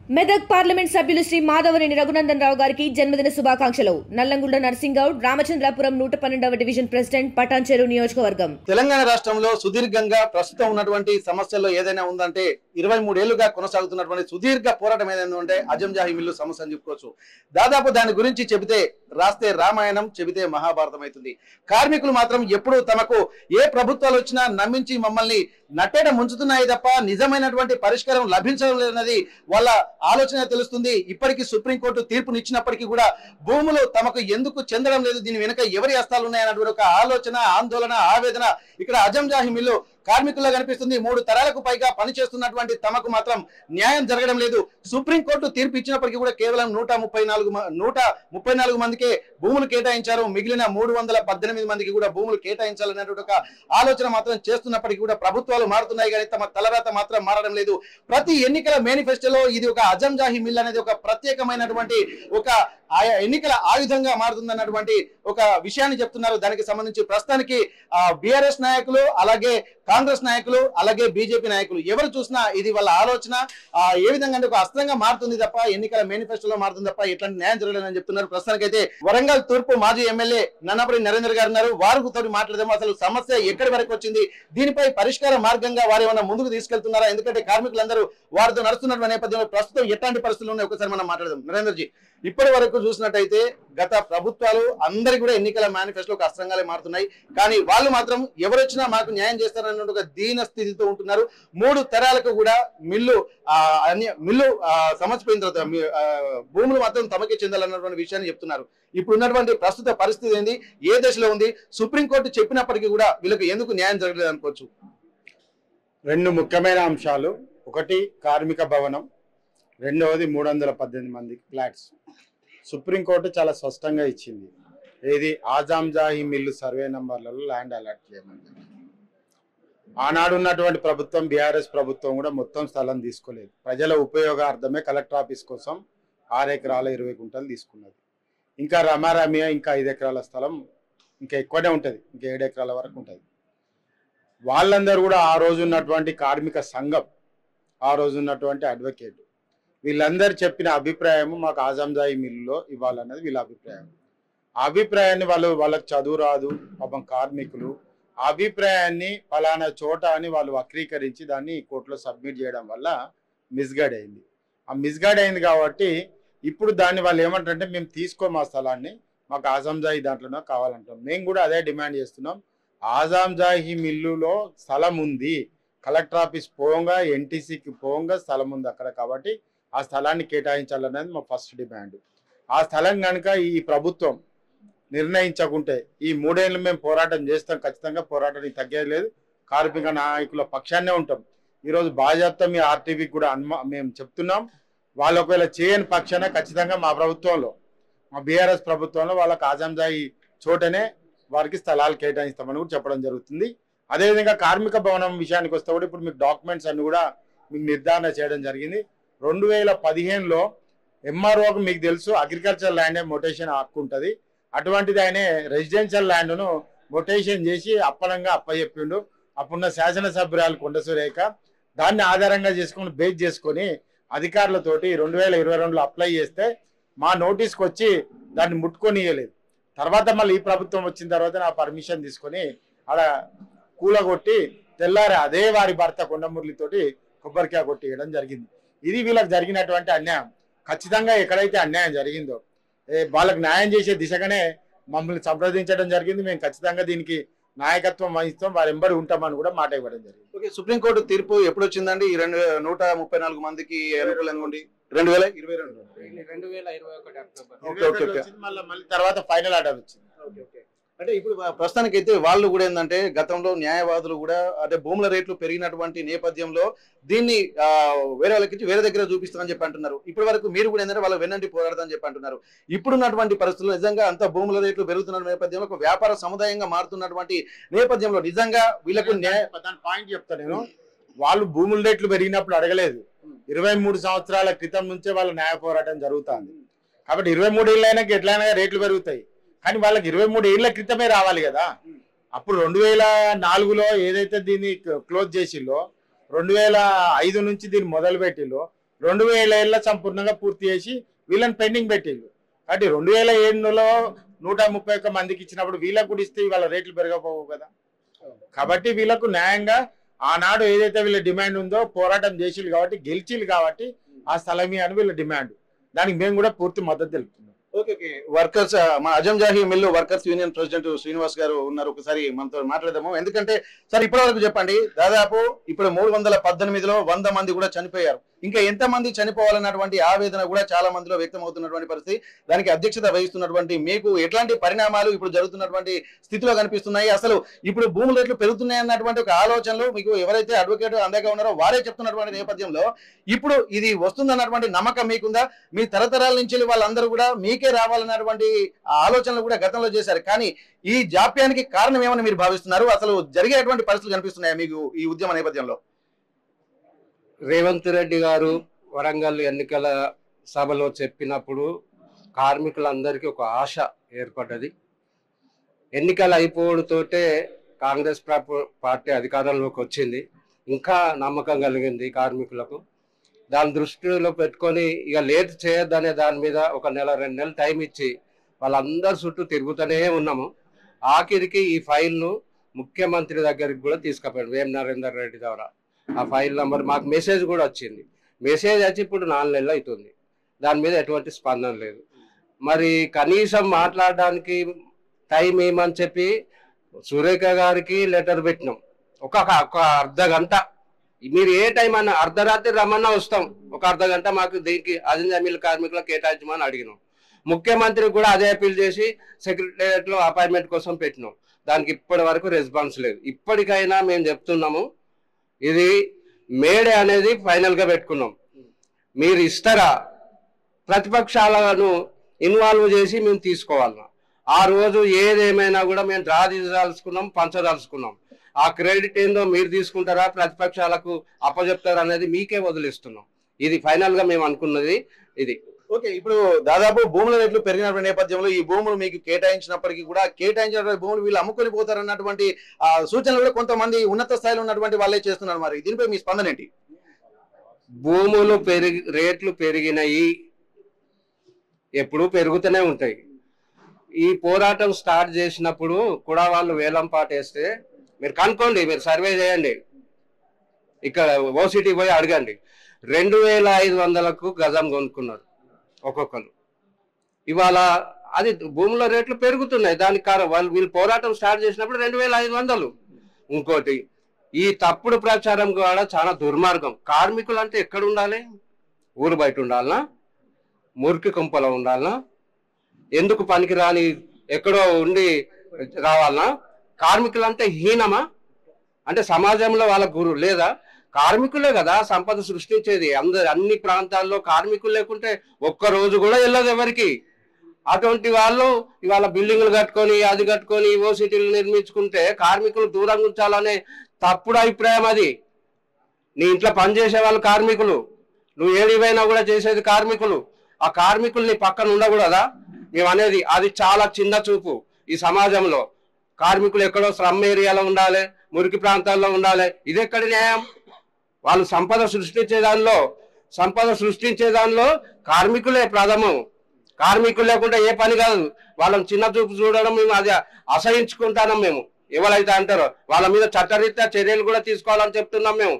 Medak parliament సభ్యులు శ్రీ మాధవనేని రఘునందన్ రావు గారికి జన్మదిన శుభాకాంక్షలు. నల్లంగుండ నర్సింగౌడ్, రామచంద్రాపురం 112వ డివిజన్ ప్రెసిడెంట్, పటాన్చెరు నియోజకవర్గం. తెలంగాణ రాష్ట్రంలో సుదీర్ఘంగా ప్రస్తుతం ఉన్నటువంటి సమస్యల్లో ఏదైనా ఉందంటే 23 ఏళ్లుగా కొనసాగుతున్నటువంటి సుదీర్ఘ పోరాటం ఏదైనా ఉంటే అజంజాహి మిల్లు సమస్య అని చెప్పుకోవచ్చు. దాదాపు దాని గురించి చెబితే రాస్తే రామాయణం, చెబితే మహాభారతం అవుతుంది. కార్మికులు మాత్రం ఎప్పుడు తమకు ఏ ప్రభుత్వాలు వచ్చినా నమ్మించి మమ్మల్ని నట్టేట ముంచుతున్నాయి తప్ప నిజమైనటువంటి పరిష్కారం లభించడం లేదన్నది వాళ్ళ ఆలోచన తెలుస్తుంది. ఇప్పటికీ సుప్రీంకోర్టు తీర్పునిచ్చినప్పటికీ కూడా భూములు తమకు ఎందుకు చెందడం లేదు, దీని వెనుక ఎవరి హస్తాలు ఉన్నాయన్నటువంటి ఒక ఆలోచన, ఆందోళన, ఆవేదన ఇక్కడ అజంజాహి మిల్లు కార్మికుల్లో కనిపిస్తుంది. 3 తరాలకు పైగా పనిచేస్తున్నటువంటి తమకు మాత్రం న్యాయం జరగడం లేదు. సుప్రీంకోర్టు తీర్పు ఇచ్చినప్పటికీ కూడా కేవలం 134 మందికే భూములు కేటాయించారు. మిగిలిన 318 మందికి కూడా భూములు కేటాయించాలనేటువంటి ఒక ఆలోచన మాత్రం చేస్తున్నప్పటికీ కూడా ప్రభుత్వాలు మారుతున్నాయి కానీ తమ తలరాత మాత్రం మారడం లేదు. ప్రతి ఎన్నికల మేనిఫెస్టోలో ఇది ఒక అజంజాహి మిల్ అనేది ఒక ప్రత్యేకమైనటువంటి ఒక ఎన్నికల ఆయుధంగా మారుతుందన్నటువంటి ఒక విషయాన్ని చెప్తున్నారు. దానికి సంబంధించి ప్రస్తుతానికి బీఆర్ఎస్ నాయకులు, అలాగే కాంగ్రెస్ నాయకులు, అలాగే బీజేపీ నాయకులు ఎవరు చూసినా ఇది వాళ్ళ ఆలోచన ఏ విధంగా అంటే ఒక అస్త్రంగా మారుతుంది తప్ప ఎన్నికల మేనిఫెస్టోలో మారుతుంది తప్ప ఎట్లాంటి న్యాయం జరగలేదని చెప్తున్నారు. ప్రస్తుతానికైతే వరంగల్ తూర్పు మాజీ ఎమ్మెల్యే నన్నపల్లి నరేందర్ గారు ఉన్నారు. వారితో మాట్లాడదాము. అసలు సమస్య ఎక్కడి వరకు వచ్చింది, దీనిపై పరిష్కార మార్గంగా వారు ఏమైనా ముందుకు తీసుకెళ్తున్నారా? ఎందుకంటే కార్మికులందరూ వారితో నడుస్తున్నటువంటి నేపథ్యంలో ప్రస్తుతం ఎట్లాంటి పరిస్థితులు ఉన్నాయి ఒకసారి మనం మాట్లాడదాం. నరేందర్ జీ, ఇప్పటి వరకు చూసినట్టయితే గత ప్రభుత్వాలు అందరికి కూడా ఎన్నికల మేనిఫెస్టో ఒక అస్త్రంగానే మారుతున్నాయి. కానీ వాళ్ళు మాత్రం ఎవరొచ్చినా మాకు న్యాయం చేస్తారన్న ఒక దీన స్థితితో ఉంటున్నారు. 3 తరాలకు కూడా మిల్లు సమర్చిపోయిన తర్వాత భూములు మాత్రం తమకే చెందాలన్నటువంటి విషయాన్ని చెప్తున్నారు. ఇప్పుడు ఉన్నటువంటి ప్రస్తుత పరిస్థితి ఏంది, ఏ దశలో ఉంది? సుప్రీంకోర్టు చెప్పినప్పటికీ కూడా వీళ్ళకి ఎందుకు న్యాయం జరగలేదు అనుకోవచ్చు? 2 ముఖ్యమైన అంశాలు. ఒకటి కార్మిక భవనం, రెండవది 318 మంది ఫ్లాట్స్. సుప్రీంకోర్టు చాలా స్పష్టంగా ఇచ్చింది. ఏది అజంజాహి మిల్లు సర్వే నంబర్లలో ల్యాండ్ అలాట్ చేయమని. ఆనాడు ఉన్నటువంటి ప్రభుత్వం, బీఆర్ఎస్ ప్రభుత్వం కూడా మొత్తం స్థలం తీసుకోలేదు. ప్రజల ఉపయోగార్థమే కలెక్టర్ ఆఫీస్ కోసం 6 ఎకరాల 20 గుంటలు తీసుకున్నది. ఇంకా రమారమియా ఇంకా 5 ఎకరాల స్థలం ఇంకా ఎక్కువనే ఉంటుంది, ఇంకా 7 ఎకరాల వరకు ఉంటుంది. వాళ్ళందరూ కూడా ఆ రోజు ఉన్నటువంటి కార్మిక సంఘం, ఆ రోజు ఉన్నటువంటి అడ్వకేట్, వీళ్ళందరూ చెప్పిన అభిప్రాయము మాకు అజంజాహి మిల్లులో ఇవ్వాలన్నది వీళ్ళ అభిప్రాయం. ఆ అభిప్రాయాన్ని వాళ్ళకి చదువు రాదు పాపం కార్మికులు. ఆ అభిప్రాయాన్ని ఫలానా చోట అని వాళ్ళు వక్రీకరించి దాన్ని కోర్టులో సబ్మిట్ చేయడం వల్ల మిస్గైడ్ అయింది. ఆ మిస్గైడ్ అయింది కాబట్టి ఇప్పుడు దాన్ని వాళ్ళు ఏమంటారంటే మేము తీసుకోము ఆ స్థలాన్ని, మాకు అజంజాహి దాంట్లోనే కావాలంటాం. మేము కూడా అదే డిమాండ్ చేస్తున్నాం. అజంజాహి మిల్లులో స్థలం ఉంది, కలెక్టర్ ఆఫీస్ పోగా ఎన్టీసీకి పోగా స్థలం ఉంది అక్కడ, కాబట్టి ఆ స్థలాన్ని కేటాయించాలనేది మా ఫస్ట్ డిమాండ్. ఆ స్థలం కనుక ఈ ప్రభుత్వం నిర్ణయించకుంటే ఈ 3 ఏళ్ళు మేము పోరాటం చేస్తాం. ఖచ్చితంగా పోరాటానికి తగ్గేది లేదు. కార్మిక నాయకుల పక్షాన్నే ఉంటాం. ఈరోజు బాధ్యత మీ ఆర్టీవీకి కూడా మేము చెప్తున్నాం. వాళ్ళు ఒకవేళ చేయని పక్షాన ఖచ్చితంగా మా ప్రభుత్వంలో, మా బీఆర్ఎస్ ప్రభుత్వంలో వాళ్ళకి అజంజాహి చోటనే వారికి స్థలాలు కేటాయిస్తామని కూడా చెప్పడం జరుగుతుంది. అదేవిధంగా కార్మిక భవనం విషయానికి వస్తే కూడా ఇప్పుడు మీకు డాక్యుమెంట్స్ అన్ని కూడా మీకు నిర్ధారణ చేయడం జరిగింది. 2015లో ఎంఆర్ఓకి మీకు తెలుసు అగ్రికల్చర్ ల్యాండ్ మొటేషన్ హక్కు ఉంటుంది. అటువంటిది ఆయన రెసిడెన్షియల్ ల్యాండ్ను మొటేషన్ చేసి అప్పనంగా అప్పచెప్పిండు. అప్పుడున్న శాసనసభ్యురాలు కొండ సురేఖ దాన్ని ఆధారంగా చేసుకొని బేస్ చేసుకొని అధికారులతోటి 2022లో అప్లై చేస్తే మా నోటీస్కి వచ్చి దాన్ని ముట్టుకొనియలేదు. తర్వాత మళ్ళీ ఈ ప్రభుత్వం వచ్చిన తర్వాత నా పర్మిషన్ తీసుకొని ఆడ కూలగొట్టి తెల్లారి అదే వారి భర్త కొండమురళితోటి కొబ్బరికాయ కొట్టియడం జరిగింది. ఇది వీళ్ళకి జరిగినటువంటి అన్యాయం. ఖచ్చితంగా ఎక్కడైతే అన్యాయం జరిగిందో వాళ్ళకి న్యాయం చేసే దిశగానే మమ్మల్ని సంప్రదించడం జరిగింది. మేము ఖచ్చితంగా దీనికి నాయకత్వం వహిస్తాం, వారు ఎంబడి ఉంటామని కూడా మాట ఇవ్వడం జరిగింది. ఓకే, సుప్రీంకోర్టు తీర్పు ఎప్పుడు వచ్చిందండి? ఈ 134 మందికి అనుకూలంగా ఉండి 2021 మళ్ళీ తర్వాత ఫైనల్ ఆర్డర్ వచ్చింది. అంటే ఇప్పుడు ప్రస్తుతానికి అయితే వాళ్ళు కూడా ఏంటంటే గతంలో న్యాయవాదులు కూడా అంటే భూముల రేట్లు పెరిగినటువంటి నేపథ్యంలో దీన్ని వేరే వాళ్ళకి వేరే దగ్గర చూపిస్తామని చెప్పి అంటున్నారు. ఇప్పటి వరకు మీరు కూడా ఏంటంటే వాళ్ళ వెన్నంటి పోరాడదని చెప్పి అంటున్నారు. ఇప్పుడున్నటువంటి పరిస్థితుల్లో నిజంగా అంత భూముల రేట్లు పెరుగుతున్న నేపథ్యంలో ఒక వ్యాపార సముదాయంగా మారుతున్నటువంటి నేపథ్యంలో నిజంగా వీళ్ళకు పాయింట్ చెప్తా నేను. వాళ్ళు భూముల రేట్లు పెరిగినప్పుడు అడగలేదు. 23 సంవత్సరాల క్రితం నుంచే వాళ్ళ న్యాయ పోరాటం జరుగుతుంది. కాబట్టి 23 ఏళ్ళైనా ఎట్లయినా రేట్లు పెరుగుతాయి. కానీ వాళ్ళకి 23 ఏళ్ల క్రితమే రావాలి కదా. అప్పుడు 2004లో ఏదైతే దీన్ని క్లోజ్ చేసిల్లో, 2005 నుంచి దీన్ని మొదలు పెట్టిల్లో, 2000 సంపూర్ణంగా పూర్తి చేసి వీళ్ళని పెండింగ్ పెట్టిండు. కాబట్టి 2007లో 131 మందికి ఇచ్చినప్పుడు వీళ్ళకు కూడా ఇస్తే వాళ్ళ రేట్లు పెరగకపోవు కదా. కాబట్టి వీళ్ళకు న్యాయంగా ఆనాడు ఏదైతే వీళ్ళ డిమాండ్ ఉందో పోరాటం చేసిళ్ళు కాబట్టి గెలిచిళ్ళు కాబట్టి ఆ స్థలమే అని వీళ్ళ డిమాండ్. దానికి మేము కూడా పూర్తి మద్దతు తెలుపుతున్నాం. ఓకే, వర్కర్స్ మన Azamjahi mill workers union president Srinivas గారు ఉన్నారు. ఒకసారి మనతో మాట్లాడదాము. ఎందుకంటే సార్ ఇప్పటి వరకు చెప్పండి, దాదాపు ఇప్పుడు 318లో 100 మంది కూడా చనిపోయారు. ఇంకా ఎంత మంది చనిపోవాలన్నటువంటి ఆవేదన కూడా చాలా మందిలో వ్యక్తం అవుతున్నటువంటి పరిస్థితి. దానికి అధ్యక్షత వహిస్తున్నటువంటి మీకు ఎట్లాంటి పరిణామాలు ఇప్పుడు జరుగుతున్నటువంటి స్థితిలో కనిపిస్తున్నాయి? అసలు ఇప్పుడు భూముల రేట్లు పెరుగుతున్నాయి అన్నటువంటి ఒక ఆలోచనలు మీకు ఎవరైతే అడ్వకేట్ అందాక ఉన్నారో వారే చెప్తున్నటువంటి నేపథ్యంలో ఇప్పుడు ఇది వస్తుందన్నటువంటి నమ్మకం మీకుందా? మీ తరతరాల నుంచి వాళ్ళందరూ కూడా మీకే రావాలన్నటువంటి ఆలోచనలు కూడా గతంలో చేశారు. కానీ ఈ జాప్యానికి కారణం ఏమని మీరు భావిస్తున్నారు? అసలు జరిగేటువంటి పరిస్థితులు కనిపిస్తున్నాయా మీకు ఈ ఉద్యమ నేపథ్యంలో? రేవంత్ రెడ్డి గారు వరంగల్ ఎన్నికల సభలో చెప్పినప్పుడు కార్మికులందరికీ ఒక ఆశ ఏర్పడ్డది. ఎన్నికలు అయిపోవడంతోటే కాంగ్రెస్ పార్టీ అధికారంలోకి వచ్చింది. ఇంకా నమ్మకం కలిగింది కార్మికులకు. దాని దృష్టిలో పెట్టుకొని ఇక లేట్ చేయొద్దనే దాని మీద ఒక నెల 2 నెలలు టైం ఇచ్చి వాళ్ళందరి చుట్టూ తిరుగుతూనే ఉన్నాము. ఆఖరికి ఈ ఫైల్ను ముఖ్యమంత్రి దగ్గరికి కూడా తీసుకుపోయాడు వేం నరేందర్ రెడ్డి ద్వారా. ఆ ఫైల్ నంబర్ మాకు మెసేజ్ కూడా వచ్చింది. మెసేజ్ వచ్చి ఇప్పుడు 4 నెలలు అవుతుంది. దాని మీద ఎటువంటి స్పందన లేదు. మరి కనీసం మాట్లాడడానికి టైం ఏమని చెప్పి సురేఖ గారికి లెటర్ పెట్టినాం. ఒక అర్ధ గంట, మీరు ఏ టైం అన్నా అర్ధరాత్రి రమ్మన్నా వస్తాం, ఒక అర్ధ గంట మాకు దీనికి అజంజామీల కార్మికులకు కేటాయించమని అడిగినాం. ముఖ్యమంత్రికి కూడా అదే అప్పీల్ చేసి సెక్రటేరియట్లో అపాయింట్మెంట్ కోసం పెట్టినాం. దానికి ఇప్పటి వరకు రెస్పాన్స్ లేదు. ఇప్పటికైనా మేము చెప్తున్నాము, ఇది మేడే అనేది ఫైనల్గా పెట్టుకున్నాం. మీరు ఇస్తారా? ప్రతిపక్షాలను ఇన్వాల్వ్ చేసి మేము తీసుకోవాలన్నా. ఆ రోజు ఏదేమైనా కూడా మేము డ్రా తీసుకోవాల్సుకున్నాం, పంచదలుచుకున్నాం. ఆ క్రెడిట్ ఏందో మీరు తీసుకుంటారా, ప్రతిపక్షాలకు అప్పచెప్తారా అనేది మీకే వదిలిస్తున్నాం. ఇది ఫైనల్గా మేము అనుకున్నది ఇది. ఓకే, ఇప్పుడు దాదాపు భూముల రేట్లు పెరిగినటువంటి నేపథ్యంలో ఈ భూములు మీకు కేటాయించినప్పటికీ కూడా కేటాయించినటువంటి భూములు వీళ్ళు అమ్ముకొని పోతారన్నటువంటి సూచనలు కూడా కొంతమంది ఉన్నత స్థాయిలో ఉన్నటువంటి వాళ్ళే చేస్తున్నారు. మరి దీనిపై మీ స్పందన ఏంటి? భూములు రేట్లు పెరిగినాయి, ఎప్పుడూ పెరుగుతూనే ఉంటాయి. ఈ పోరాటం స్టార్ట్ చేసినప్పుడు కూడా వాళ్ళు వేలం పాట వేస్తే మీరు కనుక్కోండి, మీరు సర్వే చేయండి, ఇక్కడ ఓసిటీ పోయి అడగండి. 2500కు గజం కొనుక్కున్నారు ఒక్కొక్కరు. ఇవాళ అది భూముల రేట్లు పెరుగుతున్నాయి. దానికి కారణం వీళ్ళు పోరాటం స్టార్ట్ చేసినప్పుడు 2500. ఇంకోటి, ఈ తప్పుడు ప్రచారం కూడా చాలా దుర్మార్గం. కార్మికులు అంటే ఎక్కడ ఉండాలి? ఊరు బయట ఉండాలనా? మురికి కుంపలో ఉండాలనా? ఎందుకు పనికి రాని ఎక్కడో ఉండి రావాలనా? కార్మికులు అంటే హీనమా? అంటే సమాజంలో వాళ్ళ గురు లేదా? కార్మికులే కదా సంపద సృష్టించేది. అన్ని ప్రాంతాల్లో కార్మికులు లేకుంటే ఒక్క రోజు కూడా వెళ్ళదు ఎవరికి. అటువంటి వాళ్ళు ఇవాళ బిల్డింగ్లు కట్టుకొని అది కట్టుకొని యూనివర్సిటీలు నిర్మించుకుంటే కార్మికులు దూరంగా ఉంచాలనే తప్పుడు అభిప్రాయం అది. నీ ఇంట్లో పనిచేసే వాళ్ళు కార్మికులు, నువ్వు ఏడివైనా కూడా చేసేది కార్మికులు. ఆ కార్మికుల్ని పక్కన ఉండకూడదా? మేము అనేది అది చాలా చిన్న చూపు ఈ సమాజంలో. కార్మికులు ఎక్కడో స్లమ్ ఏరియాలో ఉండాలి, మురికి ప్రాంతాల్లో ఉండాలి. ఇది ఎక్కడి న్యాయం? వాళ్ళు సంపద సృష్టించే దానిలో కార్మికులే ప్రథమం. కార్మికులు లేకుండా ఏ పని కాదు. వాళ్ళని చిన్న చూపు చూడడం మేము అది అసహించుకుంటాం. మేము ఎవరైతే అంటారో వాళ్ళ మీద చట్టరీత్యా చర్యలు కూడా తీసుకోవాలని చెప్తున్నాం మేము.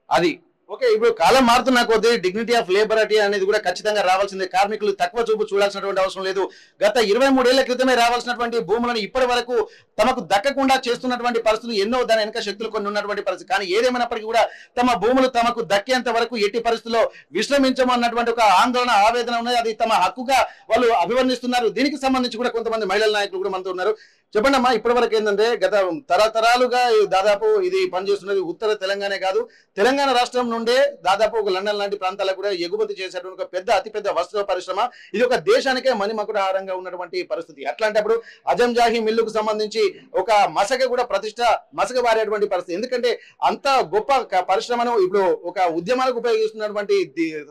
అది ఓకే, ఇప్పుడు కాలం మారుతున్న కొద్దీ డిగ్నిటీ ఆఫ్ లేబరిటీ అనేది కూడా ఖచ్చితంగా రావాల్సిందే. కార్మికులు తక్కువ చూపు చూడాల్సినటువంటి అవసరం లేదు. గత 23 ఏళ్ల క్రితమే రావాల్సినటువంటి భూములను ఇప్పటి వరకు తమకు దక్కకుండా చేస్తున్నటువంటి పరిస్థితులు ఎన్నో, దాని వెనక శక్తులు కొన్ని ఉన్నటువంటి పరిస్థితి. కానీ ఏదేమైనప్పటికీ కూడా తమ భూములు తమకు దక్కేంత వరకు ఎట్టి పరిస్థితుల్లో విశ్రమించమన్నటువంటి ఒక ఆందోళన, ఆవేదన ఉన్నది. అది తమ హక్కుగా వాళ్ళు అభివర్ణిస్తున్నారు. దీనికి సంబంధించి కూడా కొంతమంది మహిళల నాయకులు కూడా మనతో ఉన్నారు. చెప్పండి అమ్మా, ఇప్పటి వరకు ఏంటంటే గత తరతరాలుగా దాదాపు ఇది పనిచేస్తున్నది ఉత్తర తెలంగాణ కాదు, తెలంగాణ రాష్ట్రం నుండే దాదాపు ఒక లండన్ లాంటి ప్రాంతాలకు కూడా ఎగుమతి చేసేటువంటి ఒక అతిపెద్ద వస్త్ర పరిశ్రమ. ఇది ఒక దేశానికే మణిమకుటాహారంగా ఉన్నటువంటి పరిస్థితి. అట్లాంటప్పుడు అజంజాహి మిల్లుకు సంబంధించి ఒక మసక కూడా మసక బారేటువంటి పరిస్థితి. ఎందుకంటే అంత గొప్ప పరిశ్రమను ఇప్పుడు ఒక ఉద్యమాలకు ఉపయోగిస్తున్నటువంటి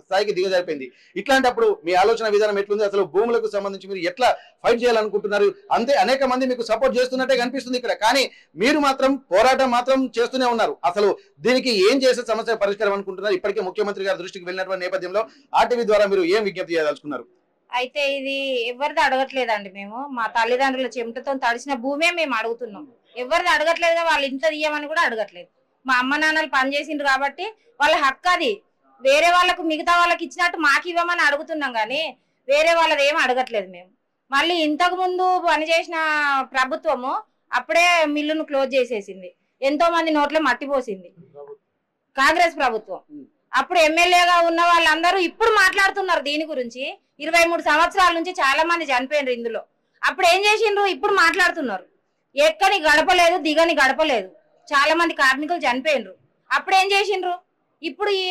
స్థాయికి దిగజారిపోయింది. ఇట్లాంటప్పుడు మీ ఆలోచన విధానం ఎట్లుంది? అసలు భూములకు సంబంధించి మీరు ఎట్లా ఫైట్ చేయాలనుకుంటున్నారు? అంతే అనేక మంది మీకు సపోర్ట్ చేస్తున్నట్టే కనిపిస్తుంది ఇక్కడ, కానీ మీరు మాత్రం పోరాటం మాత్రం చేస్తూనే ఉన్నారు. అసలు దీనికి ఏం చేసే సమస్య పరిష్కారం అనుకుంటున్నారు? ఇప్పటికే ముఖ్యమంత్రి గారి దృష్టికి వెళ్ళినటువంటి నేపథ్యంలో ఆర్టీవీ ద్వారా మీరు ఏం విజ్ఞప్తి చేయదలుచుకున్నారు? అయితే ఇది ఎవరిది అడగట్లేదండి. మేము మా తల్లిదండ్రుల చెమటతో తడిసిన భూమే మేము అడుగుతున్నాం. ఎవరిది అడగట్లేదు, వాళ్ళు ఇంత తీయమని కూడా అడగట్లేదు. మా అమ్మ నాన్నలు పనిచేసిండ్రు కాబట్టి వాళ్ళ హక్కు అది. వేరే వాళ్ళకు మిగతా వాళ్ళకి ఇచ్చినట్టు మాకు ఇవ్వమని అడుగుతున్నాం కానీ వేరే వాళ్ళది ఏమి అడగట్లేదు. మేము మళ్ళీ ఇంతకు ముందు పనిచేసిన ప్రభుత్వము అప్పుడే మిల్లును క్లోజ్ చేసేసింది, ఎంతో మంది నోట్లో మట్టిపోసింది కాంగ్రెస్ ప్రభుత్వం. అప్పుడు ఎమ్మెల్యేగా ఉన్న వాళ్ళందరూ ఇప్పుడు మాట్లాడుతున్నారు దీని గురించి. 23 సంవత్సరాల నుంచి చాలా మంది చనిపోయినారు ఇందులో. అప్పుడు ఏం చేసిండ్రు, ఇప్పుడు మాట్లాడుతున్నారు. ఎక్కని గడపలేదు, దిగని గడపలేదు, చాలా మంది కార్మికులు చనిపోయినరు. అప్పుడు ఏం చేసిండ్రు, ఇప్పుడు ఈ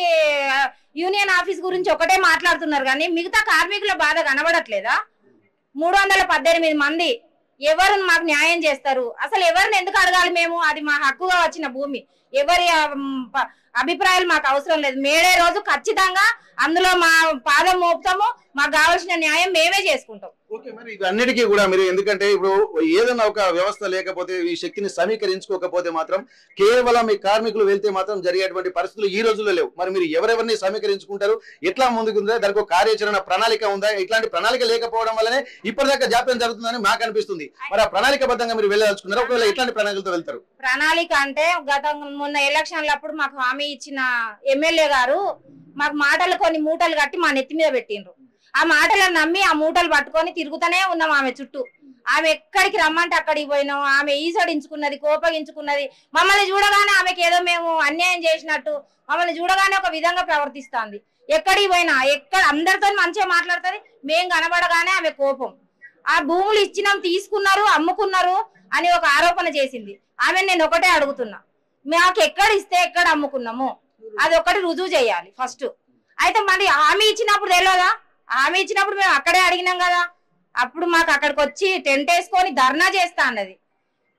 యూనియన్ ఆఫీస్ గురించి ఒకటే మాట్లాడుతున్నారు కానీ మిగతా కార్మికుల బాధ కనబడట్లేదా? 318 మంది ఎవరు మాకు న్యాయం చేస్తారు? అసలు ఎవరిని ఎందుకు అడగాలి మేము? అది మా హక్కుగా వచ్చిన భూమి. ఎవరి అభిప్రాయాలు మాకు అవసరం లేదు. మేడే రోజు ఖచ్చితంగా అందులో మా పాదం మోపుతాము. మాకు కావాల్సిన న్యాయం మేమే చేసుకుంటాం. ఓకే, మరి ఇవన్నిటికీ కూడా మీరు ఎందుకంటే ఇప్పుడు ఏదైనా ఒక వ్యవస్థ లేకపోతే ఈ శక్తిని సమీకరించుకోకపోతే మాత్రం కేవలం ఈ కార్మికులు వెళ్తే మాత్రం జరిగేటువంటి పరిస్థితులు ఈ రోజుల్లో లేవు. మరి మీరు ఎవరెవరిని సమీకరించుకుంటారు, ఎట్లా ముందుకుందా, దానికి ఒక కార్యాచరణ ప్రణాళిక ఉందా? ఇట్లాంటి ప్రణాళిక లేకపోవడం వల్లనే ఇప్పటిదాకా జాప్యం జరుగుతుందని మాకు అనిపిస్తుంది. మరి ఆ ప్రణాళికబద్ధంగా మీరు వెళ్ళదలుచుకున్నారు, ఒకవేళ ఎట్లాంటి ప్రణాళికలతో వెళ్తారు? ప్రణాళిక అంటే మొన్న ఎలక్షన్లప్పుడు మాకు హామీ ఇచ్చిన ఎమ్మెల్యే గారు మాకు మాటలు కొన్ని మూటలు కట్టి మా నెత్తి మీద పెట్టిండ్రు. ఆ మాటలను నమ్మి ఆ మూటలు పట్టుకొని తిరుగుతూనే ఉన్నాం ఆమె చుట్టూ. ఆమె ఎక్కడికి రమ్మంటే అక్కడికి పోయినాం. ఆమె ఈసడించుకున్నది, కోపగించుకున్నది. మమ్మల్ని చూడగానే ఆమెకి ఏదో మేము అన్యాయం చేసినట్టు మమ్మల్ని చూడగానే ఒక విధంగా ప్రవర్తిస్తుంది. ఎక్కడికి పోయినా అందరితో మంచిగా మాట్లాడుతుంది, మేం కనబడగానే ఆమె కోపం. ఆ భూములు ఇచ్చినాం, తీసుకున్నారు, అమ్ముకున్నారు అని ఒక ఆరోపణ చేసింది. ఆమె నేను ఒకటే అడుగుతున్నా, మాకు ఎక్కడ ఇస్తే ఎక్కడ అమ్ముకున్నాము అది ఒకటి రుజువు చేయాలి ఫస్ట్. అయితే మరి హామీ ఇచ్చినప్పుడు తెలియదా? హామీ ఇచ్చినప్పుడు మేము అక్కడే అడిగినాం కదా. అప్పుడు మాకు అక్కడికి వచ్చి టెంట్ వేసుకొని ధర్నా చేస్తా అన్నది.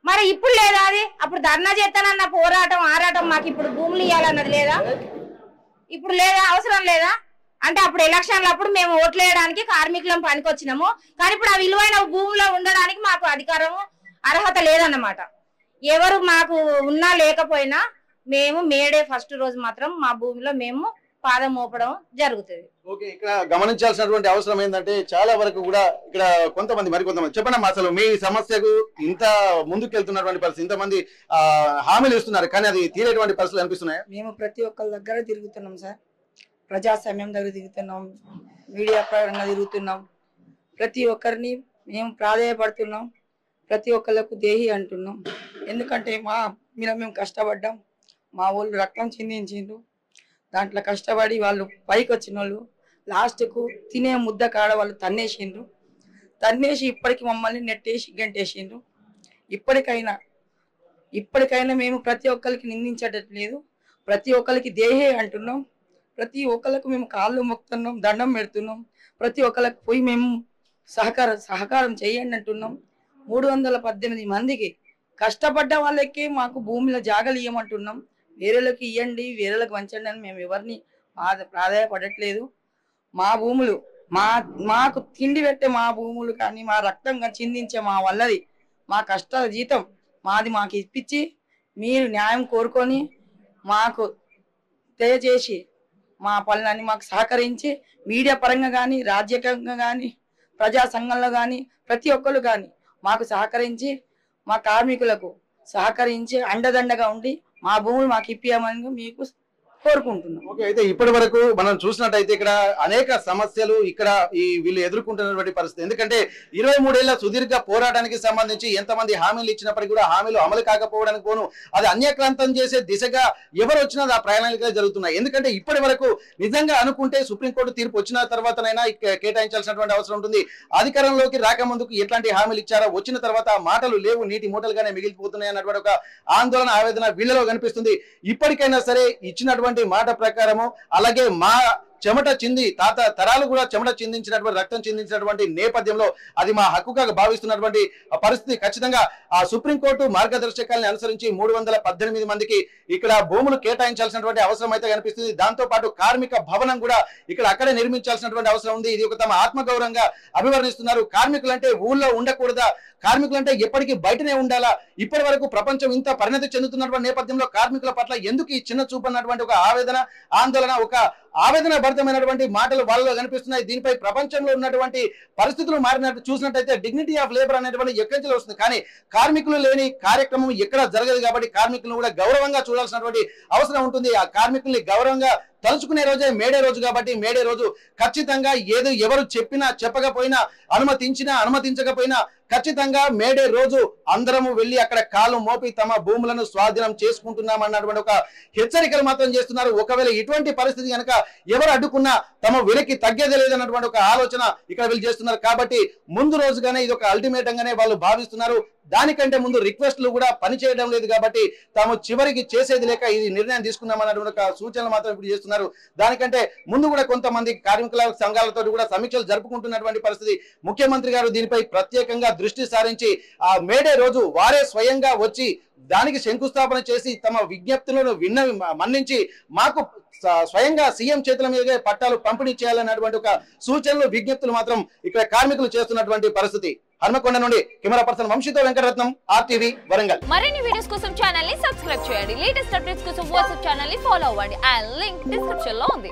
మరి ఇప్పుడు లేదా అది? అప్పుడు ధర్నా చేస్తానన్న పోరాటం ఆరాటం మాకు ఇప్పుడు భూములు ఇవ్వాలన్నది లేదా? ఇప్పుడు లేదా? అవసరం లేదా? అంటే అప్పుడు ఎలక్షన్లప్పుడు మేము ఓట్లు వేయడానికి కార్మికులం పనికొచ్చినాము, కానీ ఇప్పుడు ఆ విలువైన భూమిలో ఉండడానికి మాకు అధికారము అర్హత లేదన్నమాట. ఎవరు మాకు ఉన్నా లేకపోయినా మేము మేడే ఫస్ట్ రోజు మాత్రం మా భూమిలో మేము పాదం మోపడం జరుగుతుంది. ఓకే, ఇక్కడ గమనించాల్సినటువంటి అవసరం ఏంటంటే చాలా వరకు కూడా ఇక్కడ మరికొంతమంది చెప్పండి అసలు మీ సమస్యకు ఇంత ముందుకు వెళ్తున్నటువంటి పరిస్థితి, ఇంతమంది హామీలు ఇస్తున్నారు కానీ అది తీరేటువంటి పరిస్థితులు అనిపిస్తున్నాయా? మేము ప్రతి ఒక్కరి దగ్గర తిరుగుతున్నాం సార్, ప్రజాస్వామ్యం దగ్గర తిరుగుతున్నాం, మీడియా పరంగా తిరుగుతున్నాం. ప్రతి ఒక్కరిని మేము ప్రాధాయపడుతున్నాం, ప్రతి ఒక్కళ్ళకు దేహి అంటున్నాం. ఎందుకంటే మేము కష్టపడ్డాం, మా వాళ్ళు రక్తం చిందించిండ్రు, దాంట్లో కష్టపడి వాళ్ళు పైకి వచ్చిన వాళ్ళు లాస్ట్కు తినే ముద్ద కాడ వాళ్ళు తన్నేసి ఇప్పటికి మమ్మల్ని నెట్టేసి గంటేసిండ్రు. ఇప్పటికైనా మేము ప్రతి ఒక్కరికి నిందించట్లేదు, ప్రతి ఒక్కరికి దేహే అంటున్నాం, ప్రతి ఒక్కరికి మేము కాళ్ళు మొక్కుతున్నాం, దండం పెడుతున్నాం, ప్రతి ఒక్కరికి పోయి మేము సహకారం చేయండి అంటున్నాం. 318 మందికి కష్టపడ్డ వాళ్ళకే మాకు భూమిలో జాగలు ఇవ్వమంటున్నాం. వేరేలకు ఇవ్వండి, వేరేలకు వంచండి అని మేము ఎవరిని ప్రాధాయపడట్లేదు. మా భూములు మాకు తిండి పెట్టే మా భూములు కానీ మా రక్తంగా చిందించే మా వల్లది మా కష్టాల జీతం మాకు ఇప్పించి మీరు న్యాయం కోరుకొని మాకు దయచేసి మా పనులన్నీ మాకు సహకరించి మీడియా పరంగా కానీ రాజ్యాంగంగా కానీ ప్రజా సంఘంలో కానీ ప్రతి ఒక్కరు కానీ మాకు సహకరించి మా కార్మికులకు సహకరించి అండదండగా ఉండి మా భూములు మాకు ఇప్పియమని మీకు కోరుకుంటున్నాం. ఓకే, అయితే ఇప్పటి వరకు మనం చూసినట్టయితే ఇక్కడ అనేక సమస్యలు ఇక్కడ వీళ్ళు ఎదుర్కొంటున్నటువంటి పరిస్థితి. ఎందుకంటే 23 ఏళ్ల సుదీర్ఘ పోరాటానికి సంబంధించి ఎంతమంది హామీలు ఇచ్చినప్పటికీ కూడా హామీలు అమలు కాకపోవడానికి పోను అది అన్యక్రాంతం చేసే దిశగా ఎవరు వచ్చినా ఆ ప్రయాణాలు జరుగుతున్నాయి. ఎందుకంటే ఇప్పటి వరకు నిజంగా అనుకుంటే సుప్రీంకోర్టు తీర్పు వచ్చిన తర్వాతనైనా కేటాయించాల్సినటువంటి అవసరం ఉంటుంది. అధికారంలోకి రాకముందుకు ఎట్లాంటి హామీలు ఇచ్చారో వచ్చిన తర్వాత ఆ మాటలు లేవు, నీటి మూటలుగానే మిగిలిపోతున్నాయి అన్నటువంటి ఒక ఆందోళన ఆవేదన వీళ్ళలో కనిపిస్తుంది. ఇప్పటికైనా సరే ఇచ్చినటువంటి మాట ప్రకారము అలాగే మా చెమట చింది తరాలు కూడా చెమట చిందించినటువంటి రక్తం చిందించినటువంటి నేపథ్యంలో అది మా హక్కుగా భావిస్తున్నటువంటి పరిస్థితి. ఖచ్చితంగా ఆ సుప్రీంకోర్టు మార్గదర్శకాలను అనుసరించి 318 మందికి ఇక్కడ భూములు కేటాయించాల్సినటువంటి అవసరం అయితే కనిపిస్తుంది. దాంతో పాటు కార్మిక భవనం కూడా ఇక్కడ అక్కడే నిర్మించాల్సినటువంటి అవసరం ఉంది. ఇది ఒక తమ ఆత్మగౌరవంగా అభివర్ణిస్తున్నారు. కార్మికులంటే ఊళ్ళో ఉండకూడదా, కార్మికులంటే ఎప్పటికీ బయటనే ఉండాలా, ఇప్పటి వరకు ప్రపంచం ఇంత పరిణతి చెందుతున్నటువంటి నేపథ్యంలో కార్మికుల పట్ల ఎందుకు ఈ చిన్న చూపు అన్నటువంటి ఒక ఆందోళన, ఒక ఆవేదన భరితమైనటువంటి మాటలు వాళ్ళలో కనిపిస్తున్నాయి. దీనిపై ప్రపంచంలో ఉన్నటువంటి పరిస్థితులు మారినట్టు చూసినట్టయితే డిగ్నిటీ ఆఫ్ లేబర్ అనేటువంటి ఎక్కడి వస్తుంది. కానీ కార్మికులు లేని కార్యక్రమం ఎక్కడ జరగదు కాబట్టి కార్మికులను కూడా గౌరవంగా చూడాల్సినటువంటి అవసరం ఉంటుంది. ఆ కార్మికుల్ని గౌరవంగా తలుచుకునే రోజే మేడే రోజు కాబట్టి మేడే రోజు ఖచ్చితంగా ఎవరు చెప్పినా చెప్పకపోయినా అనుమతించినా అనుమతించకపోయినా ఖచ్చితంగా మేడే రోజు అందరము వెళ్ళి అక్కడ కాలు మోపి తమ భూములను స్వాధీనం చేసుకుంటున్నాం అన్నటువంటి ఒక హెచ్చరికలు మాత్రం చేస్తున్నారు. ఒకవేళ ఇటువంటి పరిస్థితి కనుక ఎవరు అడ్డుకున్నా తమ వెనక్కి తగ్గేదే లేదన్నటువంటి ఒక ఆలోచన ఇక్కడ వీళ్ళు చేస్తున్నారు. కాబట్టి ముందు రోజుగానే ఇది ఒక అల్టిమేటంగానే వాళ్ళు భావిస్తున్నారు. దానికంటే ముందు రిక్వెస్ట్లు కూడా పనిచేయడం లేదు కాబట్టి తాము చివరికి చేసేది లేక ఇది నిర్ణయం తీసుకున్నామన్నటువంటి ఒక సూచనలు మాత్రం ఇప్పుడు చేస్తున్నారు. దానికంటే ముందు కూడా కొంతమంది కార్మికుల సంఘాలతో కూడా సమీక్షలు జరుపుకుంటున్నటువంటి పరిస్థితి. ముఖ్యమంత్రి గారు దీనిపై ప్రత్యేకంగా దృష్టి సారించి ఆ మేడే రోజు వారే స్వయంగా వచ్చి దానికి శంకుస్థాపన చేసి తమ విజ్ఞప్తులను మన్నించి మాకు స్వయంగా సీఎం చేతుల మీదుగా పట్టాలు పంపిణీ చేయాలన్నటువంటి ఒక సూచనలు విజ్ఞప్తులు మాత్రం ఇక్కడ కార్మికులు చేస్తున్నటువంటి పరిస్థితి. హన్మకొండ నుండి కెమెరా పర్సన్ వంశీతో వెంకటరత్నం, RTV వరంగల్. మరిన్ని వీడియోస్ కోసం ఛానల్ ని సబ్స్క్రైబ్ చేయండి. లేటెస్ట్ అప్డేట్స్ కోసం వాట్సాప్ ఛానల్ ని ఫాలో అవ్వండి. ఆ లింక్ డిస్క్రిప్షన్ లో ఉంది.